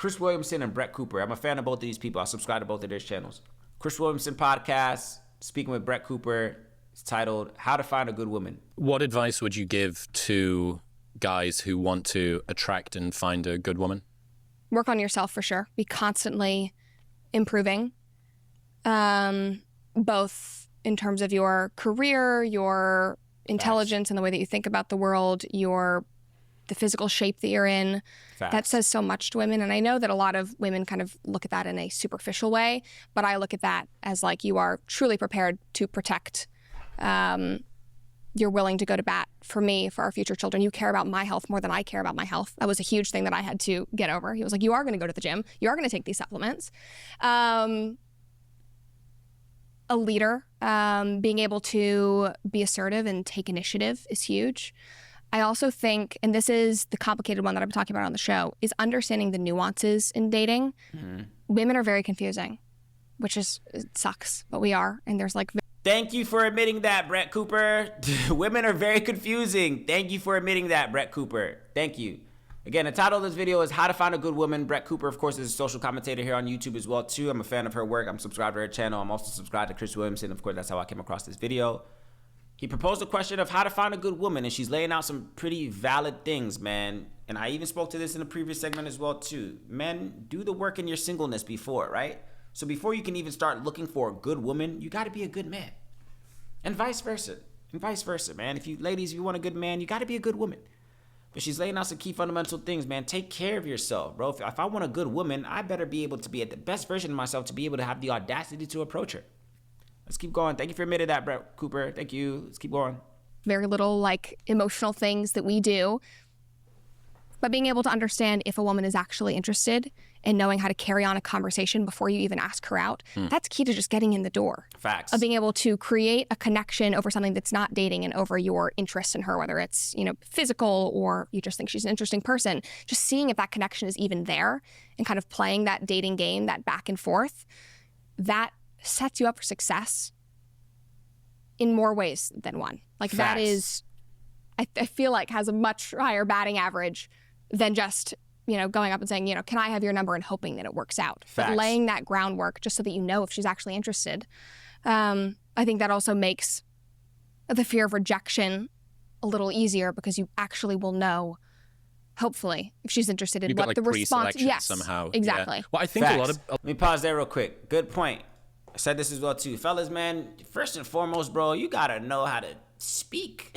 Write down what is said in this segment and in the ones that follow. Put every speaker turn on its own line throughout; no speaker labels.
Chris Williamson and Brett Cooper. I'm a fan of both of these people. I subscribe to both of their channels. Chris Williamson podcast, speaking with Brett Cooper. It's titled How to Find a Good Woman.
What advice would you give to guys who want to attract and find a good woman?
Work on yourself for sure. Be constantly improving, both in terms of your career, your intelligence and the way that you think about the world, the physical shape that you're in.
Facts.
That says so much to women. And I know that a lot of women kind of look at that in a superficial way, but I look at that as like you are truly prepared to protect. You're willing to go to bat for me, for our future children. You care about my health more than I care about my health. That was a huge thing that I had to get over. He was like, you are going to go to the gym. You are going to take these supplements. A leader, being able to be assertive and take initiative is huge. I also think, and this is the complicated one that I've been talking about on the show, is understanding the nuances in dating. Mm-hmm. Women are very confusing, which is, it sucks, but we are. And there's like...
Thank you for admitting that, Brett Cooper. Women are very confusing. Thank you for admitting that, Brett Cooper. Thank you. Again, the title of this video is How to Find a Good Woman. Brett Cooper, of course, is a social commentator here on YouTube as well, too. I'm a fan of her work. I'm subscribed to her channel. I'm also subscribed to Chris Williamson. Of course, that's how I came across this video. He proposed a question of how to find a good woman, and she's laying out some pretty valid things, man. And I even spoke to this in a previous segment as well, too. Men, do the work in your singleness before, right? So before you can even start looking for a good woman, you got to be a good man. And vice versa. And vice versa, man. Ladies, if you want a good man, you got to be a good woman. But she's laying out some key fundamental things, man. Take care of yourself, bro. If I want a good woman, I better be able to be at the best version of myself to be able to have the audacity to approach her. Let's keep going. Thank you for admitting that, Brett Cooper. Thank you. Let's keep going.
Very little like emotional things that we do. But being able to understand if a woman is actually interested and knowing how to carry on a conversation before you even ask her out, that's key to just getting in the door.
Facts.
Of being able to create a connection over something that's not dating and over your interest in her, whether it's, physical or you just think she's an interesting person. Just seeing if that connection is even there and kind of playing that dating game, that back and forth, that sets you up for success in more ways than one. Like
Facts.
That is, I feel like has a much higher batting average than just, going up and saying, can I have your number and hoping that it works out.
Facts.
But laying that groundwork just so that you know if she's actually interested. I think that also makes the fear of rejection a little easier because you actually will know, hopefully, if she's interested in
You've
what
got, like,
the response.
Yes, somehow.
Exactly.
Yeah. Well, I think
Facts.
a lot of...
Let me pause there real quick. Good point. I said this as well too. Fellas, man, first and foremost, bro, you gotta know how to speak.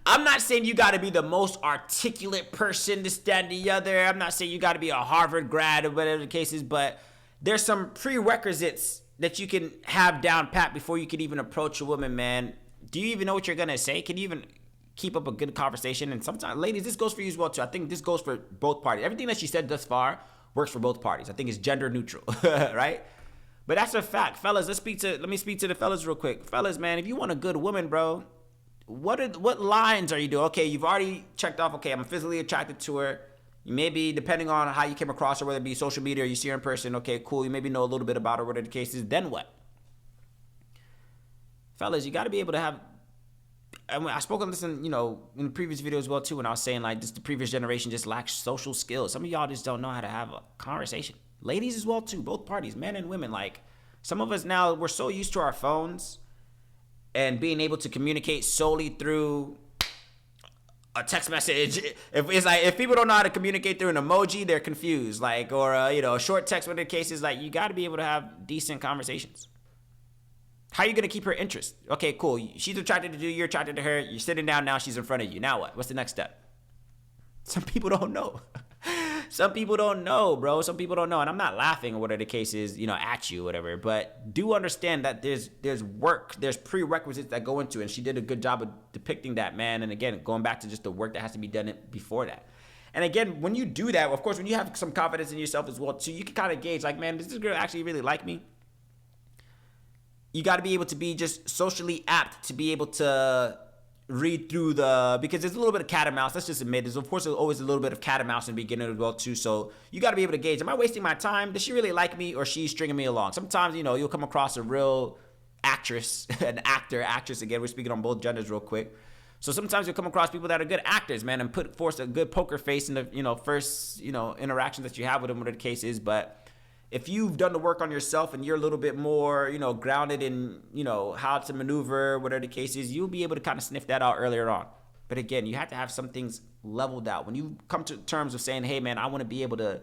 I'm not saying you gotta be the most articulate person to stand the other. I'm not saying you gotta be a Harvard grad or whatever the case is, but there's some prerequisites that you can have down pat before you can even approach a woman, man. Do you even know what you're gonna say? Can you even keep up a good conversation? And sometimes, ladies, this goes for you as well too. I think this goes for both parties. Everything that she said thus far works for both parties. I think it's gender neutral, right? But that's a fact. Fellas, let me speak to the fellas real quick. Fellas, man, if you want a good woman, bro, what lines are you doing? Okay, you've already checked off, okay, I'm physically attracted to her. You maybe, depending on how you came across her, whether it be social media or you see her in person, okay, cool, you maybe know a little bit about her, whatever the case is, then what? Fellas, you got to be able to have, I spoke on this in the previous video as well too, when I was saying like the previous generation just lacks social skills. Some of y'all just don't know how to have a conversation. Ladies as well too, both parties, men and women. Like some of us now, we're so used to our phones and being able to communicate solely through a text message. If people don't know how to communicate through an emoji, they're confused. Like, or a short text, whatever the case is, like you got to be able to have decent conversations. How are you gonna keep her interest? Okay, cool. She's attracted to you. You're attracted to her. You're sitting down now. She's in front of you. Now what? What's the next step? Some people don't know. Some people don't know, bro. Some people don't know. And I'm not laughing or whatever the case is, at you, whatever. But do understand that there's work, there's prerequisites that go into it. And she did a good job of depicting that, man. And again, going back to just the work that has to be done before that. And again, when you do that, of course, when you have some confidence in yourself as well, too, you can kind of gauge, like, man, does this girl actually really like me? You got to be able to be just socially apt to be able to read through because there's a little bit of cat and mouse. Let's just admit there's always a little bit of cat and mouse in the beginning as well too. So you got to be able to gauge, am I wasting my time? Does she really like me, or she's stringing me along? Sometimes, you'll come across a real actress, actress. Again, we're speaking on both genders real quick. So sometimes you'll come across people that are good actors, man, and put forth a good poker face in the, first, interaction that you have with them, whatever the case is. But if you've done the work on yourself and you're a little bit more, grounded in, how to maneuver, whatever the case is, you'll be able to kind of sniff that out earlier on. But again, you have to have some things leveled out. When you come to terms of saying, hey, man, I want to be able to,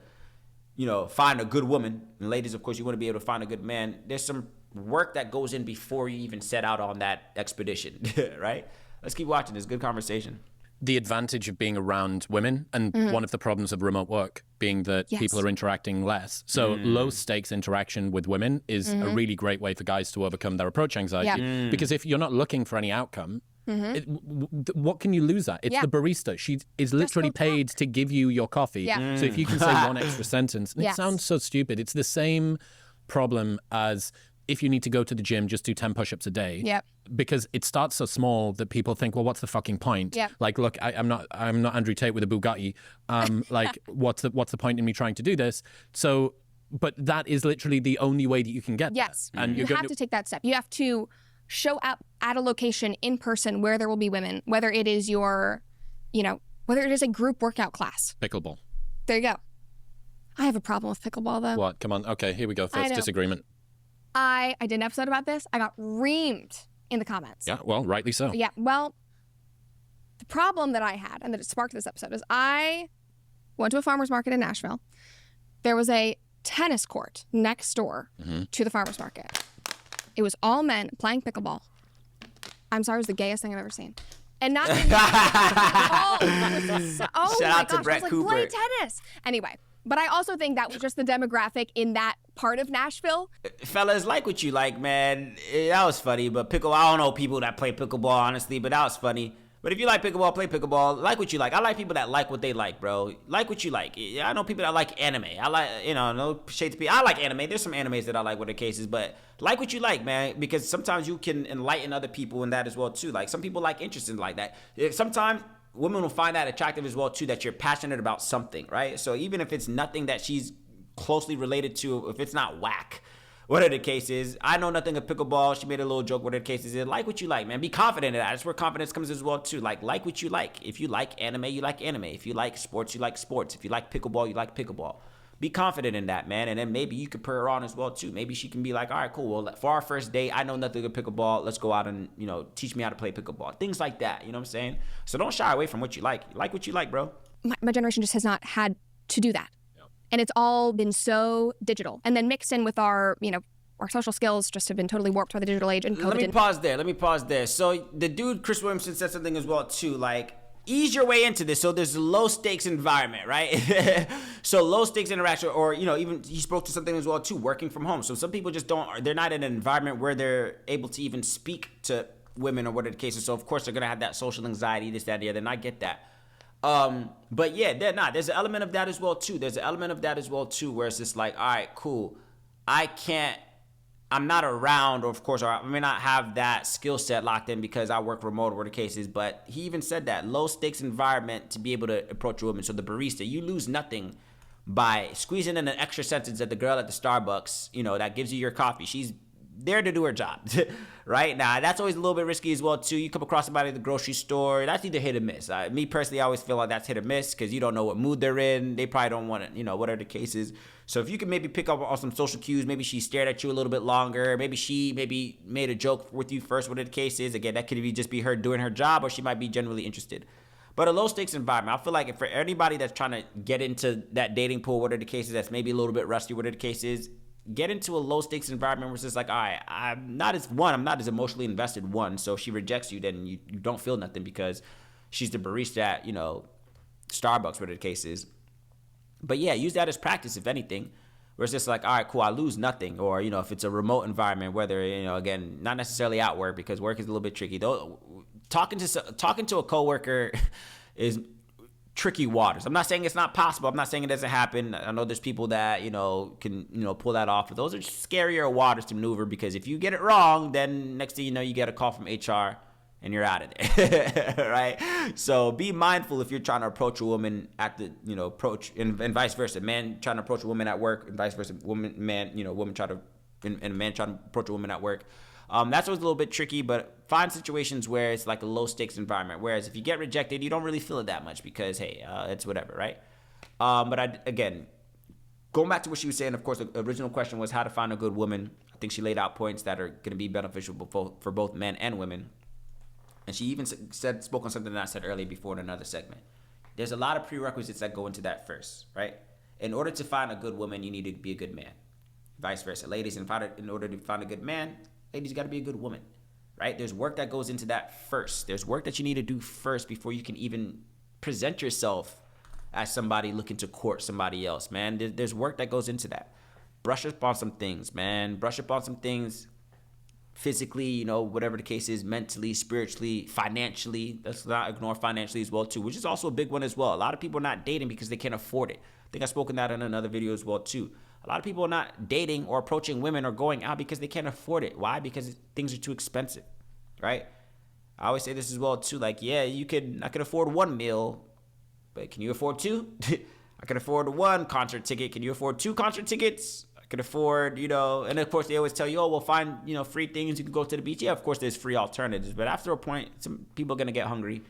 find a good woman. And ladies, of course, you want to be able to find a good man. There's some work that goes in before you even set out on that expedition, right? Let's keep watching this. Good conversation.
The advantage of being around women, and one of the problems of remote work being that people are interacting less. So low stakes interaction with women is a really great way for guys to overcome their approach anxiety. Because if you're not looking for any outcome, what can you lose at? It's the barista. She is literally paid to give you your coffee. So if you can say one extra sentence, and it sounds so stupid. It's the same problem as if you need to go to the gym, just do 10 push-ups a day. Because it starts so small that people think, well, what's the fucking point? Like, look, I'm not Andrew Tate with a Bugatti. Like, what's the point in me trying to do this? So, but that is literally the only way that you can get
Yes.
there. And
you have to take that step. You have to show up at a location in person where there will be women, whether it is whether it is a group workout class.
Pickleball.
There you go. I have a problem with pickleball, though.
What? Come on. Okay, here we go. First disagreement.
I did an episode about this. I got reamed in the comments.
Yeah, well, rightly so.
Yeah, well, the problem that I had and that it sparked this episode is I went to a farmer's market in Nashville. There was a tennis court next door to the farmer's market. It was all men playing pickleball. I'm sorry, it was the gayest thing I've ever seen. And not shout
out to Brett Cooper.
Play tennis. Anyway, but I also think that was just the demographic in that part of Nashville.
Fellas, like what you like, man. That was funny. But pickleball, I don't know people that play pickleball, honestly, but that was funny. But if you like pickleball, play pickleball. Like what you like. I like people that like what they like, bro. Like what you like. I know people that like anime. I like, no shade to people. I like anime. There's some animes that I like, whatever the case is. But like what you like, man. Because sometimes you can enlighten other people in that as well, too. Like, some people like interest in like that. Sometimes women will find that attractive as well, too, that you're passionate about something, right? So even if it's nothing that she's closely related to, if it's not whack, whatever the case is, I know nothing of pickleball. She made a little joke, whatever the case is. Like what you like, man. Be confident in that. That's where confidence comes as well, too. Like what you like. If you like anime, you like anime. If you like sports, you like sports. If you like pickleball, you like pickleball. Be confident in that, man. And then maybe you could put her on as well, too. Maybe she can be like, all right, cool. Well, for our first date, I know nothing of pickleball. Let's go out and, teach me how to play pickleball. Things like that. You know what I'm saying? So don't shy away from what you like. Like what you like, bro.
My generation just has not had to do that. And it's all been so digital. And then mixed in with our social skills just have been totally warped by the digital age and COVID.
Let me pause there. So the dude, Chris Williamson, said something as well, too. Like, ease your way into this. So there's a low stakes environment, right? So low stakes interaction, or, even he spoke to something as well, too, working from home. So some people just they're not in an environment where they're able to even speak to women or whatever the case is. So of course they're going to have that social anxiety, this, that, the other, and I get that. But yeah, there's an element of that as well, too. Where it's just like, all right, cool. I'm not around, or of course, or I may not have that skill set locked in because I work remote or whatever the case is. But he even said that low stakes environment to be able to approach a woman. So the barista, you lose nothing by squeezing in an extra sentence that the girl at the Starbucks, that gives you your coffee. She's there to do her job, right? Now, that's always a little bit risky as well, too. You come across somebody at the grocery store, that's either hit or miss. Me personally, I always feel like that's hit or miss because you don't know what mood they're in. They probably don't want it, whatever the case is. So if you can maybe pick up on some social cues, maybe she stared at you a little bit longer, maybe she made a joke with you first, whatever the case is. Again, that could just be her doing her job, or she might be genuinely interested. But a low stakes environment, I feel like for anybody that's trying to get into that dating pool, whatever the case is, that's maybe a little bit rusty, whatever the case is, get into a low stakes environment where it's just like, all right, I'm not as emotionally invested. So if she rejects you, then you don't feel nothing because she's the barista at, Starbucks, whatever the case is. But yeah, use that as practice, if anything, where it's just like, all right, cool, I lose nothing. Or, if it's a remote environment, whether, again, not necessarily at work because work is a little bit tricky. Though, talking to a coworker is tricky waters. I'm not saying it's not possible. I'm not saying it doesn't happen. I know there's people that, can, pull that off. But those are scarier waters to maneuver because if you get it wrong, then next thing you know, you get a call from HR and you're out of there, right? So be mindful if you're trying to approach a woman at the, approach, and vice versa. Man trying to approach a woman at work, and vice versa. Woman trying to approach a woman at work. That's always a little bit tricky, but find situations where it's like a low stakes environment. Whereas if you get rejected, you don't really feel it that much because, hey, it's whatever, right? Again, going back to what she was saying, of course, the original question was how to find a good woman. I think she laid out points that are going to be beneficial for both men and women. And she even spoke on something that I said earlier before in another segment. There's a lot of prerequisites that go into that first, right? In order to find a good woman, you need to be a good man. Vice versa. Ladies, in order to find a good man, ladies, you got to be a good woman, right? There's work that goes into that first. There's work that you need to do first before you can even present yourself as somebody looking to court somebody else, man. There's work that goes into that. Brush up on some things, man. Brush up on some things physically, whatever the case is, mentally, spiritually, financially. Let's not ignore financially as well, too, which is also a big one as well. A lot of people are not dating because they can't afford it. I think I've spoken that in another video as well, too. A lot of people are not dating or approaching women or going out because they can't afford it. Why? Because things are too expensive, right? I always say this as well, too. Like, yeah, I could afford one meal, but can you afford two? I can afford one concert ticket. Can you afford two concert tickets? I could afford, and of course they always tell you, oh, we'll find, free things. You can go to the beach. Yeah, of course there's free alternatives. But after a point, some people are going to get hungry.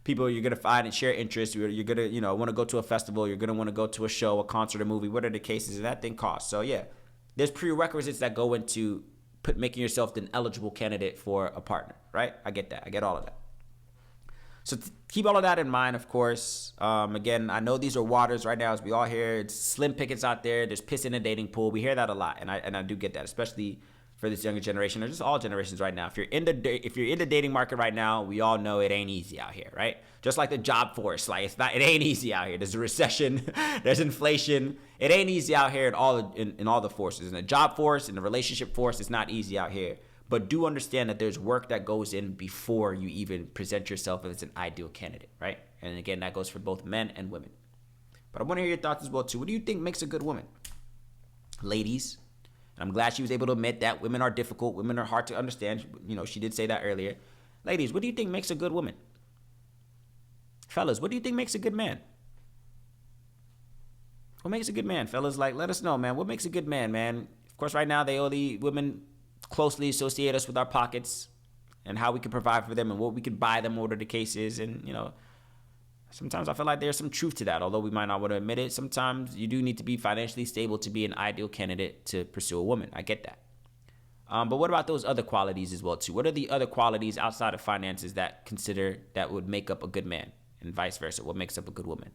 People you're going to find and share interests. You're going to, want to go to a festival. You're going to want to go to a show, a concert, a movie, whatever the case is. And that thing costs. So, yeah, there's prerequisites that go into making yourself an eligible candidate for a partner, right? I get that. I get all of that. So keep all of that in mind, of course. Again, I know these are waters right now, as we all hear. It's slim pickings out there. There's piss in the dating pool. We hear that a lot, and I do get that, especially for this younger generation, or just all generations right now. If you're in the dating market right now, we all know it ain't easy out here, right? Just like the job force, like it ain't easy out here. There's a recession, there's inflation. It ain't easy out here in all the forces. In the job force, in the relationship force, it's not easy out here. But do understand that there's work that goes in before you even present yourself as an ideal candidate, right? And again, that goes for both men and women. But I want to hear your thoughts as well, too. What do you think makes a good woman? Ladies, and I'm glad she was able to admit that women are difficult. Women are hard to understand. She did say that earlier. Ladies, what do you think makes a good woman? Fellas, what do you think makes a good man? What makes a good man, fellas? Like, let us know, man. What makes a good man, man? Of course, right now, women closely associate us with our pockets and how we can provide for them and what we can buy them, whatever the case is. And, sometimes I feel like there's some truth to that, although we might not want to admit it. Sometimes you do need to be financially stable to be an ideal candidate to pursue a woman. I get that. But what about those other qualities as well, too? What are the other qualities outside of finances that would make up a good man, and vice versa? What makes up a good woman?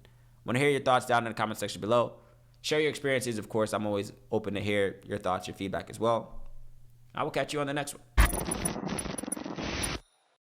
Want to hear your thoughts down in the comment section below. Share your experiences, of course. I'm always open to hear your thoughts, your feedback as well. I will catch you on the next one.